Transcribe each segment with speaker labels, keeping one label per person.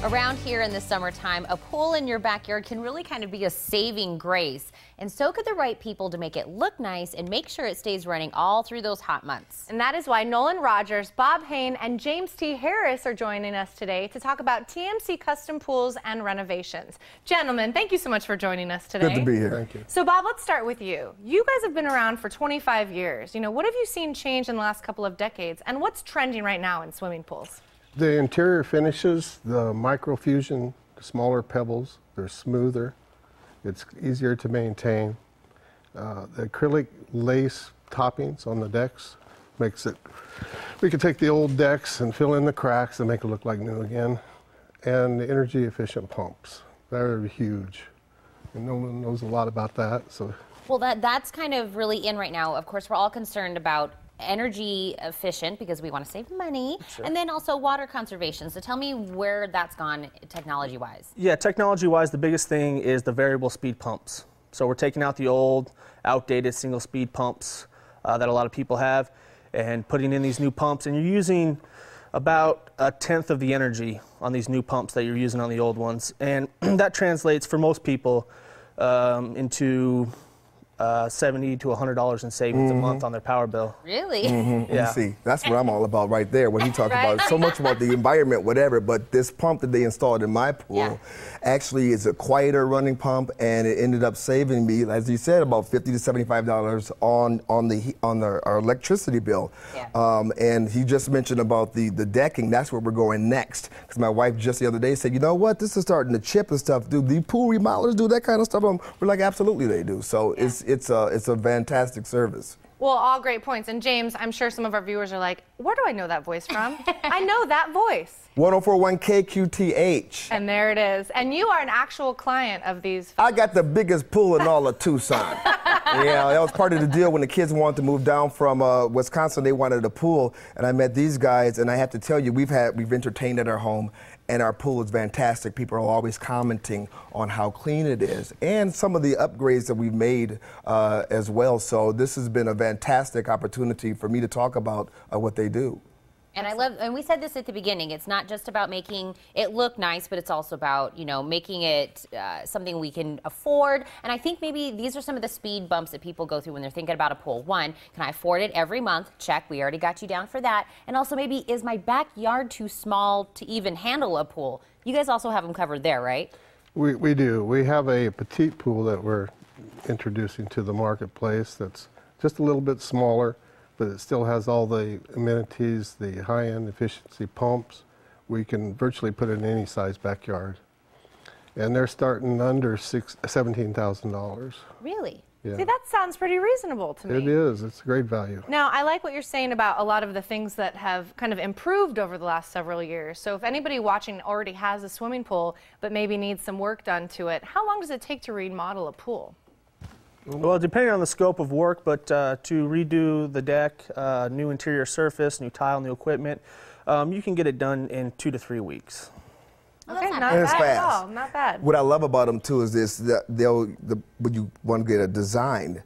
Speaker 1: Around here in the summertime, a pool in your backyard can really kind of be a saving grace. And so could the right people to make it look nice and make sure it stays running all through those hot months.
Speaker 2: And that is why Nolan Rogers, Bob Hain, and James T. Harris are joining us today to talk about TMC custom pools and renovations. Gentlemen, thank you so much for joining us today.
Speaker 3: Good to be here.
Speaker 4: Thank you.
Speaker 2: So Bob, let's start with you. You guys have been around for 25 years. What have you seen change in the last couple of decades? And what's trending right now in swimming pools?
Speaker 4: The interior finishes, the microfusion, the smaller pebbles, they're smoother. It's easier to maintain. The acrylic lace toppings on the decks makes it, we can take the old decks and fill in the cracks and make it look like new again. And the energy efficient pumps, they're huge. And no one knows a lot about that. So.
Speaker 1: Well, that's kind of really in right now. Of course, we're all concerned about energy efficient because we want to save money, sure. And then also water conservation. So tell me where that's gone technology-wise.
Speaker 3: Yeah, technology-wise, the biggest thing is the variable speed pumps. So we're taking out the old, outdated single speed pumps that a lot of people have and putting in these new pumps, and you're using about 1/10 of the energy on these new pumps that you're using on the old ones. And that translates for most people into $70 to $100 in savings a month on their power bill.
Speaker 1: Really?
Speaker 3: Yeah.
Speaker 5: You see, that's what I'm all about right there. When he talked about so much about the environment, whatever, but this pump that they installed in my pool actually is a quieter running pump, and it ended up saving me, as you said, about $50 to $75 on our electricity bill.
Speaker 1: Yeah.
Speaker 5: And he just mentioned about the decking. That's where we're going next. Because my wife just the other day said, you know what, this is starting to chip and stuff. Do the pool remodelers do that kind of stuff? We're like, absolutely they do. So it's a fantastic service.
Speaker 2: Well, all great points. And James, I'm sure some of our viewers are like, where do I know that voice from? I know that voice.
Speaker 5: 1041 KQTH.
Speaker 2: And there it is. And you are an actual client of these.
Speaker 5: I got the biggest pool in all of Tucson. Yeah, that was part of the deal when the kids wanted to move down from Wisconsin. They wanted a pool, and I met these guys, and I have to tell you, we've entertained at our home, and our pool is fantastic. People are always commenting on how clean it is, and some of the upgrades that we've made as well. So this has been a fantastic opportunity for me to talk about what they do.
Speaker 1: And I love, and we said this at the beginning, it's not just about making it look nice, but it's also about, making it something we can afford. And I think maybe these are some of the speed bumps that people go through when they're thinking about a pool. One, can I afford it every month? Check, we already got you down for that. And also maybe, is my backyard too small to even handle a pool? You guys also have them covered there, right?
Speaker 4: We do. We have a petite pool that we're introducing to the marketplace that's just a little bit smaller, but it still has all the amenities, the high-end efficiency pumps. We can virtually put it in any size backyard. And they're starting under $17,000.
Speaker 1: Really?
Speaker 4: Yeah.
Speaker 2: See, that sounds pretty reasonable to me.
Speaker 4: It is. It's a great value.
Speaker 2: Now, I like what you're saying about a lot of the things that have kind of improved over the last several years. So if anybody watching already has a swimming pool, but maybe needs some work done to it, how long does it take to remodel a pool?
Speaker 3: Well, depending on the scope of work, but to redo the deck, new interior surface, new tile, new equipment, you can get it done in 2 to 3 weeks.
Speaker 2: Okay, not
Speaker 5: And it's
Speaker 2: bad at
Speaker 5: fast.
Speaker 2: all. Not bad.
Speaker 5: What I love about them too is this: that when you want to get a design,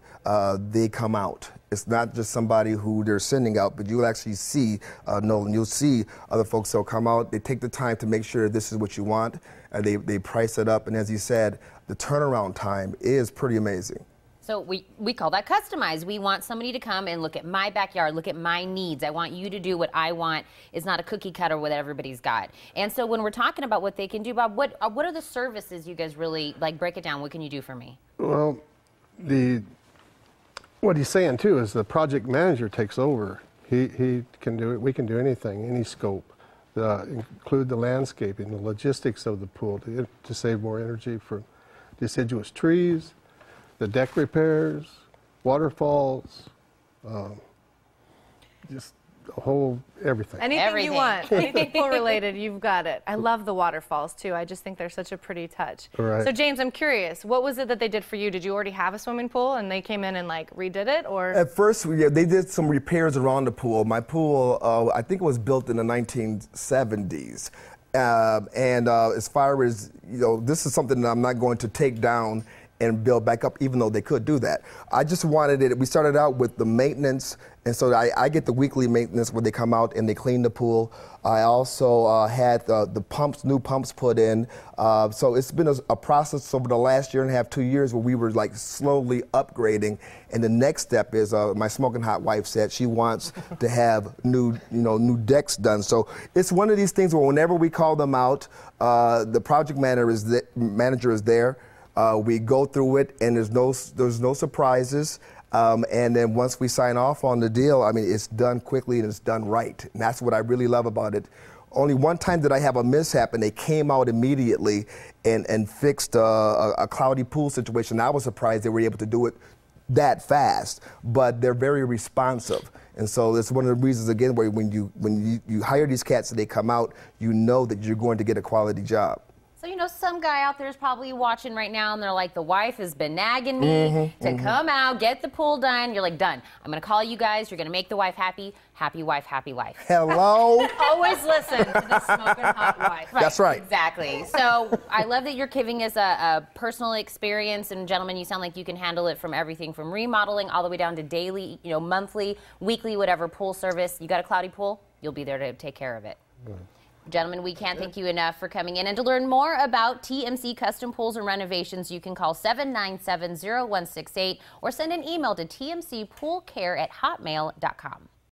Speaker 5: they come out. It's not just somebody who they're sending out, but you'll actually see, Nolan, you'll see other folks that'll come out. They take the time to make sure this is what you want, and they price it up. And as you said, the turnaround time is pretty amazing.
Speaker 1: So we call that customized. We want somebody to come and look at my backyard, look at my needs. I want you to do what I want. It's not a cookie cutter what everybody's got. And so when we're talking about what they can do, Bob, what are the services you guys really, break it down? What can you do for me?
Speaker 4: Well, what he's saying too is the project manager takes over. He can do it. We can do anything, any scope. Include the landscaping, the logistics of the pool to save more energy for deciduous trees, the deck repairs, waterfalls, just the whole everything.
Speaker 2: Anything you want, anything pool related, you've got it. I love the waterfalls too. I just think they're such a pretty touch.
Speaker 4: Right.
Speaker 2: So James, I'm curious, what was it that they did for you? Did you already have a swimming pool and they came in and redid it, or?
Speaker 5: At first, they did some repairs around the pool. My pool, I think it was built in the 1970s. And as far as, this is something that I'm not going to take down and build back up, even though they could do that. I just wanted it. We started out with the maintenance, and so I get the weekly maintenance where they come out and they clean the pool. I also had the pumps, new pumps put in. So it's been a process over the last year and a half, 2 years, where we were like slowly upgrading. And the next step is my smoking hot wife said she wants to have new decks done. So it's one of these things where whenever we call them out, the project manager is there. We go through it, and there's no surprises. And then once we sign off on the deal, I mean, it's done quickly and it's done right. And that's what I really love about it. Only one time did I have a mishap, and they came out immediately and fixed a cloudy pool situation. I was surprised they were able to do it that fast, but they're very responsive. And so that's one of the reasons, again, where when you hire these cats and they come out, you know that you're going to get a quality job.
Speaker 1: So, some guy out there is probably watching right now, and they're like, the wife has been nagging me to come out, get the pool done. You're like, done. I'm going to call you guys. You're going to make the wife happy. Happy wife, happy life.
Speaker 5: Hello?
Speaker 2: Always listen to the smoking hot wife.
Speaker 5: That's right.
Speaker 1: Exactly. So I love that you're giving us a personal experience. And gentlemen, you sound like you can handle it from everything from remodeling all the way down to daily, monthly, weekly, whatever pool service. You got a cloudy pool? You'll be there to take care of it. Gentlemen, we can't thank you enough for coming in. And to learn more about TMC Custom Pools and Renovations, you can call 797-0168 or send an email to tmcpoolcare@hotmail.com.